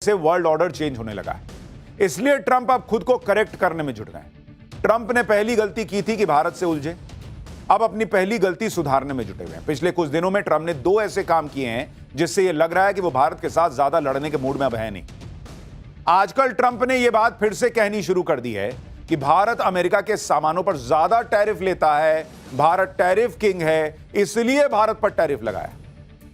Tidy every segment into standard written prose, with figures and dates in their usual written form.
से world order change होने लगा है। इसलिए ट्रंप अब खुद को करेक्ट करने में जुट गए। ट्रंप ने पहली गलती की थी कि भारत से उलझे, अब अपनी पहली गलती सुधारने में जुटे हुए हैं। पिछले कुछ दिनों में ट्रंप ने 2 ऐसे काम किए हैं जिससे यह लग रहा है कि वो भारत के साथ ज्यादा लड़ने के मूड में अब है नहीं। आजकल ट्रंप ने यह बात फिर से कहनी शुरू कर दी है कि भारत अमेरिका के सामानों पर ज्यादा टैरिफ लेता है, भारत टैरिफ किंग है, इसलिए भारत पर टैरिफ लगाया।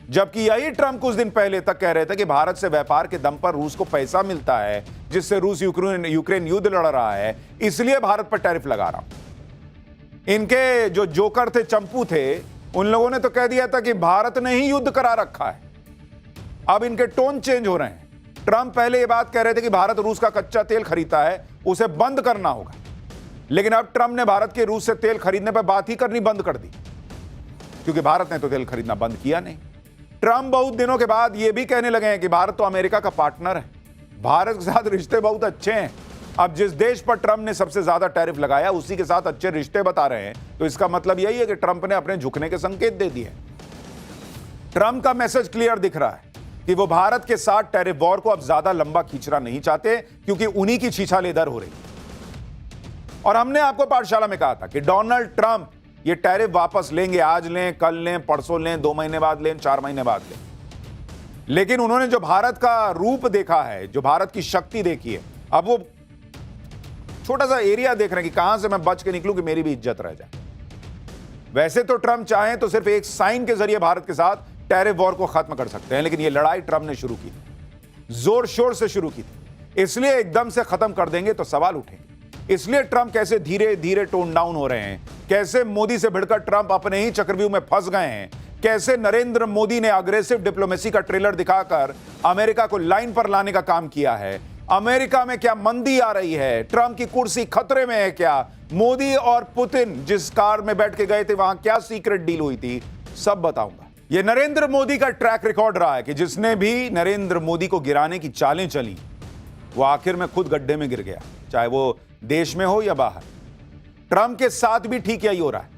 जबकि यही ट्रंप कुछ दिन पहले तक कह रहे थे कि भारत से व्यापार के दम पर रूस को पैसा मिलता है, जिससे रूस यूक्रेन युद्ध लड़ रहा है, इसलिए भारत पर टैरिफ लगा रहा हूं। इनके जो जोकर थे, चंपू थे, उन लोगों ने तो कह दिया था कि भारत ने ही युद्ध करा रखा है। अब इनके टोन चेंज हो रहे हैं। ट्रंप पहले यह बात कह रहे थे कि भारत रूस का कच्चा तेल खरीदता है, उसे बंद करना होगा, लेकिन अब ट्रंप ने भारत के रूस से तेल खरीदने पर बात ही करनी बंद कर दी, क्योंकि भारत ने तो तेल खरीदना बंद किया नहीं। ट्रंप बहुत दिनों के बाद यह भी कहने लगे हैं कि भारत तो अमेरिका का पार्टनर है, भारत के साथ रिश्ते बहुत अच्छे हैं। अब जिस देश पर ट्रंप ने सबसे ज्यादा टैरिफ लगाया उसी के साथ अच्छे रिश्ते बता रहे हैं, तो इसका मतलब यही है कि ट्रंप ने अपने झुकने के संकेत दे दिए। ट्रंप का मैसेज क्लियर दिख रहा है कि वो भारत के साथ टैरिफ वॉर को अब ज्यादा लंबा खींचना नहीं चाहते, क्योंकि उन्हीं की छीछालेदर हो रही। और हमने आपको पाठशाला में कहा था कि डोनाल्ड ट्रंप ये टैरिफ वापस लेंगे, आज लें, कल लें, परसों लें, 2 महीने बाद लें, 4 महीने बाद लें। लेकिन उन्होंने जो भारत का रूप देखा है, जो भारत की शक्ति देखी है, अब वो छोटा सा एरिया देख रहे हैं कि कहां से मैं बच के निकलूं कि मेरी भी इज्जत रह जाए। वैसे तो ट्रंप चाहें तो सिर्फ एक साइन के जरिए भारत के साथ टैरिफ वॉर को खत्म कर सकते हैं, लेकिन ये लड़ाई ट्रंप ने शुरू की थी, जोर शोर से शुरू की थी, इसलिए एकदम से खत्म कर देंगे तो सवाल उठेंगे। इसलिए ट्रंप कैसे धीरे धीरे टोन डाउन हो रहे हैं, कैसे मोदी से भिड़कर ट्रंप अपने ही चक्रव्यूह में फंस गए हैं, कैसे नरेंद्र मोदी ने अग्रेसिव डिप्लोमेसी का ट्रेलर दिखाकर अमेरिका को लाइन पर लाने का काम किया है। अमेरिका में क्या मंदी आ रही है, ट्रंप की कुर्सी खतरे में है क्या, मोदी और पुतिन जिस कार में बैठ के गए थे वहां क्या सीक्रेट डील हुई थी, सब बताऊंगा। यह नरेंद्र मोदी का ट्रैक रिकॉर्ड रहा है कि जिसने भी नरेंद्र मोदी को गिराने की चालें चली वो आखिर में खुद गड्ढे में गिर गया, चाहे वो देश में हो या बाहर। ट्रंप के साथ भी ठीक यही हो रहा है।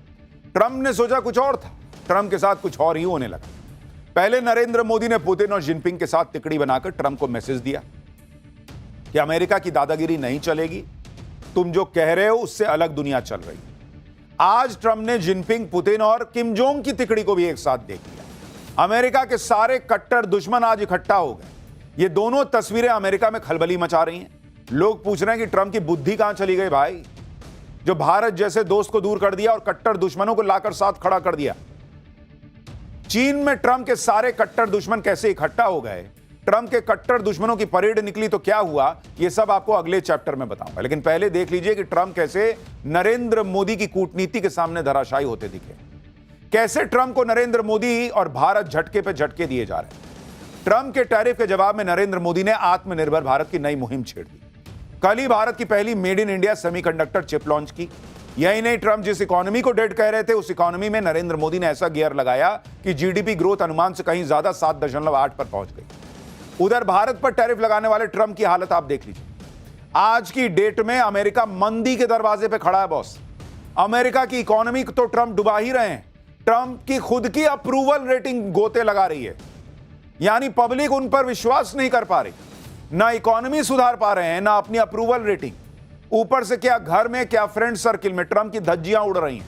ट्रंप ने सोचा कुछ और था, ट्रंप के साथ कुछ और ही होने लगा। पहले नरेंद्र मोदी ने पुतिन और जिनपिंग के साथ तिकड़ी बनाकर ट्रंप को मैसेज दिया कि अमेरिका की दादागिरी नहीं चलेगी, तुम जो कह रहे हो उससे अलग दुनिया चल रही है। आज ट्रंप ने जिनपिंग, पुतिन और किम जोंग की तिकड़ी को भी एक साथ देख लिया। अमेरिका के सारे कट्टर दुश्मन आज इकट्ठा हो गए। ये दोनों तस्वीरें अमेरिका में खलबली मचा रही हैं। लोग पूछ रहे हैं कि ट्रंप की बुद्धि कहां चली गई भाई, जो भारत जैसे दोस्त को दूर कर दिया और कट्टर दुश्मनों को लाकर साथ खड़ा कर दिया। चीन में ट्रंप के सारे कट्टर दुश्मन कैसे इकट्ठा हो गए, ट्रंप के कट्टर दुश्मनों की परेड निकली तो क्या हुआ, यह सब आपको अगले चैप्टर में बताऊंगा। लेकिन पहले देख लीजिए कि ट्रंप कैसे नरेंद्र मोदी की कूटनीति के सामने धराशायी होते दिखे, कैसे ट्रंप को नरेंद्र मोदी और भारत झटके पे झटके दिए जा रहे हैं। ट्रंप के टैरिफ के जवाब में नरेंद्र मोदी ने आत्मनिर्भर भारत की नई मुहिम छेड़ दी। कल ही भारत की पहली made in India semiconductor chip launch की। यही नहीं, ट्रंप जिस इकोनॉमी को डेड कह रहे थे उस इकोनॉमी में नरेंद्र मोदी ने ऐसा गियर लगाया कि जीडीपी ग्रोथ अनुमान से कहीं ज्यादा 7.8 पर पहुंच गई। उधर भारत पर टैरिफ लगाने वाले ट्रंप की हालत आप देख लीजिए। आज की डेट में अमेरिका मंदी के दरवाजे पे खड़ा है बॉस। अमेरिका की इकोनॉमी को तो ट्रंप डुबा ही रहे हैं। ट्रंप की खुद की अप्रूवल रेटिंग गोते लगा रही है, यानी पब्लिक उन पर विश्वास नहीं कर पा रही। ना इकोनॉमी सुधार पा रहे हैं, ना अपनी अप्रूवल रेटिंग। ऊपर से क्या घर में क्या फ्रेंड सर्किल में ट्रंप की धज्जियां उड़ रही हैं।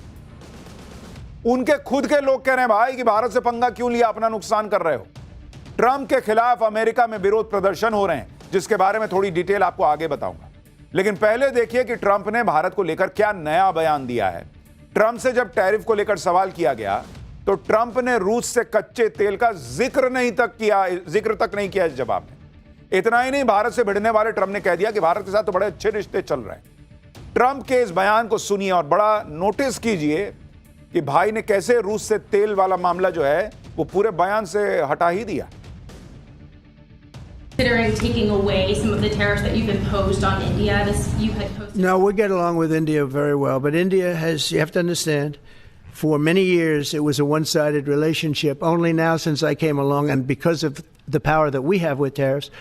उनके खुद के लोग कह रहे हैं भाई कि भारत से पंगा क्यों लिया, अपना नुकसान कर रहे हो। ट्रंप के खिलाफ अमेरिका में विरोध प्रदर्शन हो रहे हैं, जिसके बारे में थोड़ी डिटेल आपको आगे बताऊंगा। लेकिन पहले देखिए कि ट्रंप ने भारत को लेकर क्या नया बयान दिया है। ट्रंप से जब टैरिफ को लेकर सवाल किया गया तो ट्रंप ने रूस से कच्चे तेल का जिक्र तक नहीं किया इस जवाब में। इतना ही नहीं, भारत से भिड़ने वाले ट्रंप ने कह दिया कि भारत के साथ तो बड़े अच्छे रिश्ते चल रहे हैं। ट्रंप के इस बयान को सुनिए और बड़ा नोटिस कीजिए कि भाई ने कैसे रूस से तेल वाला मामला जो है वो पूरे बयान से हटा ही दिया। Considering taking away some of the tariffs that you've imposed on India, you had posted. No, we get along with India very well, but India has, you have to understand, for many years it was a one-sided relationship. Only now, since I came along, and because of the power that we have with tariffs,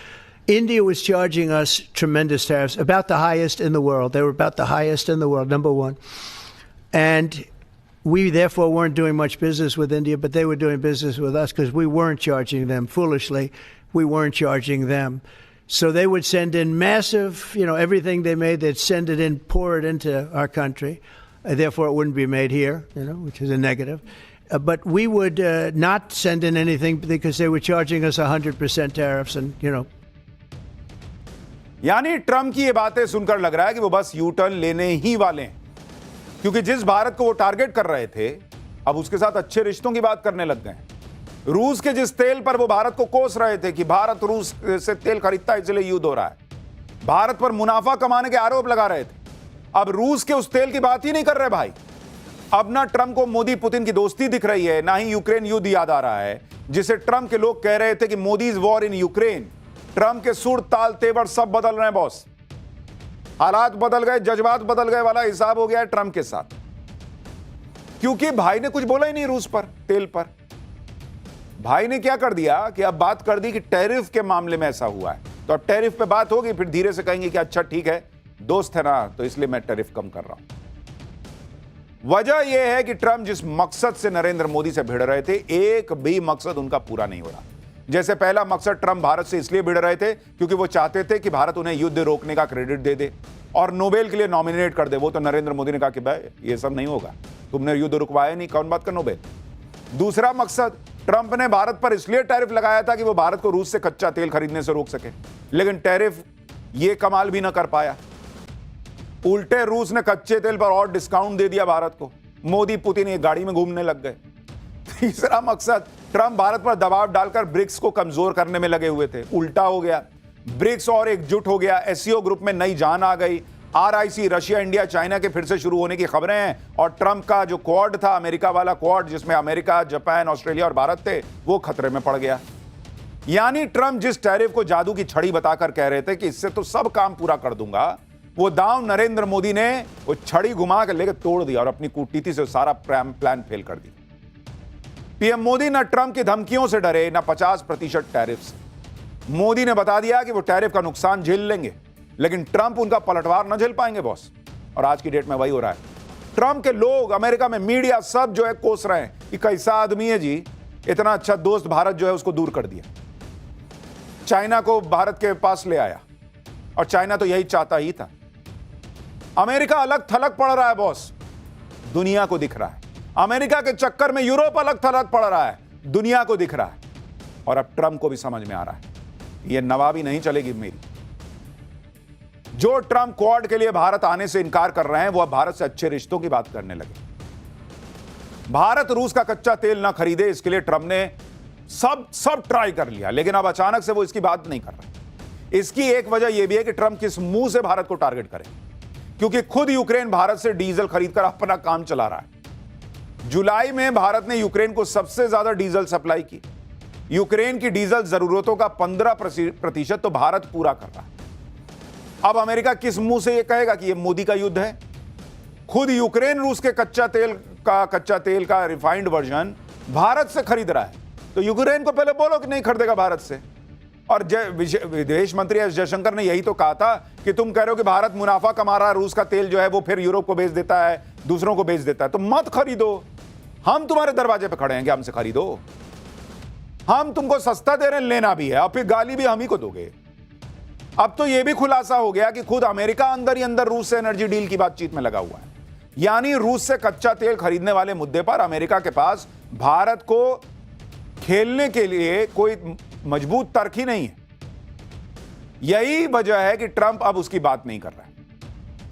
India was charging us tremendous tariffs, about the highest in the world. They were about the highest in the world, number one. And we therefore weren't doing much business with India, but they were doing business with us because we weren't charging them foolishly. We weren't charging them. So they would send in massive, everything they made, they'd send it in, pour it into our country. Therefore, it wouldn't be made here, which is a negative. But we would not send in anything because they were charging us 100% tariffs and, यानी Trump की ये बातें सुनकर लग रहा है कि वो बस यू टर्न लेने ही वाले हैं, क्योंकि जिस भारत को वो टारगेट कर रहे थे अब उसके साथ अच्छे रिश्तों की बात करने लग गए हैं। रूस के जिस तेल पर वो भारत को कोस रहे थे कि भारत रूस से तेल खरीदता है इसलिए युद्ध हो रहा है, भारत पर मुनाफा कमाने के आरोप लगा रहे थे, अब रूस के उस तेल की बात ही नहीं कर रहे भाई। अब ना ट्रंप को मोदी पुतिन की दोस्ती दिख रही है, ना ही यूक्रेन युद्ध याद आ रहा है, जिसे ट्रंप के लोग कह रहे थे कि Modi is war in Ukraine. Trump के सुर ताल तेवर सब बदल रहे हैं बॉस, हालात बदल गए, जज्बात बदल गए वाला हिसाब हो गया है ट्रंप के साथ, क्योंकि भाई ने कुछ बोला ही नहीं रूस पर, तेल पर। भाई ने क्या कर दिया कि अब बात कर दी कि टैरिफ के मामले में ऐसा हुआ है, तो अब टैरिफ पे बात होगी, फिर धीरे से कहेंगे कि अच्छा ठीक है दोस्त है ना, तो इसलिए मैं टैरिफ कम कर रहा हूं। वजह यह है कि ट्रंप जिस मकसद से नरेंद्र मोदी से भिड़ रहे थे, एक भी मकसद उनका पूरा नहीं हो रहा। जैसे पहला मकसद ट्रंप भारत से इसलिए भिड़ रहे थे क्योंकि वो चाहते थे कि भारत उन्हें युद्ध रोकने का क्रेडिट दे दे और नोबेल के लिए नॉमिनेट कर दे। वो तो नरेंद्र मोदी ने कहा कि भाई ये सब नहीं होगा, तुमने युद्ध रुकवाया नहीं, कौन बात का नोबेल। दूसरा मकसद, ट्रंप ने भारत पर इसलिए टैरिफ लगाया था कि वो भारत को रूस से कच्चा तेल खरीदने से रोक सके, लेकिन टैरिफ ये कमाल भी ना कर पाया, उल्टे रूस ने कच्चे तेल पर और डिस्काउंट दे दिया भारत को, मोदी पुतिन एक गाड़ी में घूमने लग गए। तीसरा मकसद, ट्रंप भारत पर दबाव डालकर ब्रिक्स को कमजोर करने में लगे हुए थे, उल्टा हो गया, ब्रिक्स और एकजुट हो गया, एससीओ ग्रुप में नई जान आ गई, आरआईसी रशिया इंडिया चाइना के फिर से शुरू होने की खबरें हैं, और ट्रंप का जो क्वाड था, अमेरिका वाला क्वाड जिसमें अमेरिका, जापान, ऑस्ट्रेलिया और भारत थे, वो खतरे में पड़ गया। यानी ट्रंप जिस टैरिफ को जादू की छड़ी बताकर कह रहे थे कि इससे तो सब काम पूरा कर दूंगा, वो दांव नरेंद्र मोदी ने वो छड़ी घुमा कर लेकर तोड़ दिया और अपनी कूटनीति से सारा प्लान फेल कर दिया। पीएम मोदी ना ट्रंप की धमकियों से डरे, ना 50% टैरिफ से। मोदी ने बता दिया कि वो टैरिफ का नुकसान झेल लेंगे, लेकिन ट्रंप उनका पलटवार न झेल पाएंगे बॉस, और आज की डेट में वही हो रहा है। ट्रंप के लोग, अमेरिका में मीडिया सब जो है कोस रहे हैं कि कैसा आदमी है जी, इतना अच्छा दोस्त भारत जो है उसको दूर कर दिया, चाइना को भारत के पास ले आया, और चाइना तो यही चाहता ही था। अमेरिका अलग थलग पड़ रहा है बॉस, दुनिया को दिख रहा है। अमेरिका के चक्कर में यूरोप अलग थलग पड़ रहा है, दुनिया को दिख रहा है। और अब ट्रंप को भी समझ में आ रहा है यह नवाबी नहीं चलेगी मेरी। जो ट्रंप क्वाड के लिए भारत आने से इनकार कर रहे हैं, वो अब भारत से अच्छे रिश्तों की बात करने लगे। भारत रूस का कच्चा तेल ना खरीदे, इसके लिए ट्रंप ने सब ट्राई कर लिया, लेकिन अब अचानक से वो इसकी बात नहीं कर रहे। इसकी एक वजह यह भी है कि ट्रंप किस मुंह से भारत को टारगेट करे, क्योंकि खुद यूक्रेन भारत से डीजल खरीदकर अपना काम चला रहा है। जुलाई में भारत ने यूक्रेन को सबसे ज्यादा डीजल सप्लाई की। यूक्रेन की डीजल जरूरतों का 15% तो भारत पूरा कर रहा है। अब अमेरिका किस मुंह से यह कहेगा कि यह मोदी का युद्ध है? खुद यूक्रेन रूस के कच्चा तेल का रिफाइंड वर्जन भारत से खरीद रहा है, तो यूक्रेन को पहले बोलो कि नहीं खरीदेगा भारत से। और विदेश मंत्री एस जयशंकर ने यही तो कहा था कि तुम कह रहे हो कि भारत मुनाफा कमा रहा है, रूस का तेल जो है वो फिर यूरोप को बेच देता है, दूसरों को बेच देता है, तो मत खरीदो, हम तुम्हारे दरवाजे पे खड़े हैं कि हमसे खरीदो, हम तुमको सस्ता दे रहे हैं, लेना भी है, और फिर गाली भी हम ही को दोगे। अब तो यह भी खुलासा हो गया कि खुद अमेरिका अंदर ही अंदर रूस से एनर्जी डील की बातचीत में लगा हुआ है। यानी रूस से कच्चा तेल खरीदने वाले मुद्दे पर अमेरिका के पास भारत को खेलने के लिए कोई मजबूत तर्क ही नहीं है। यही वजह है कि ट्रंप अब उसकी बात नहीं कर रहा है।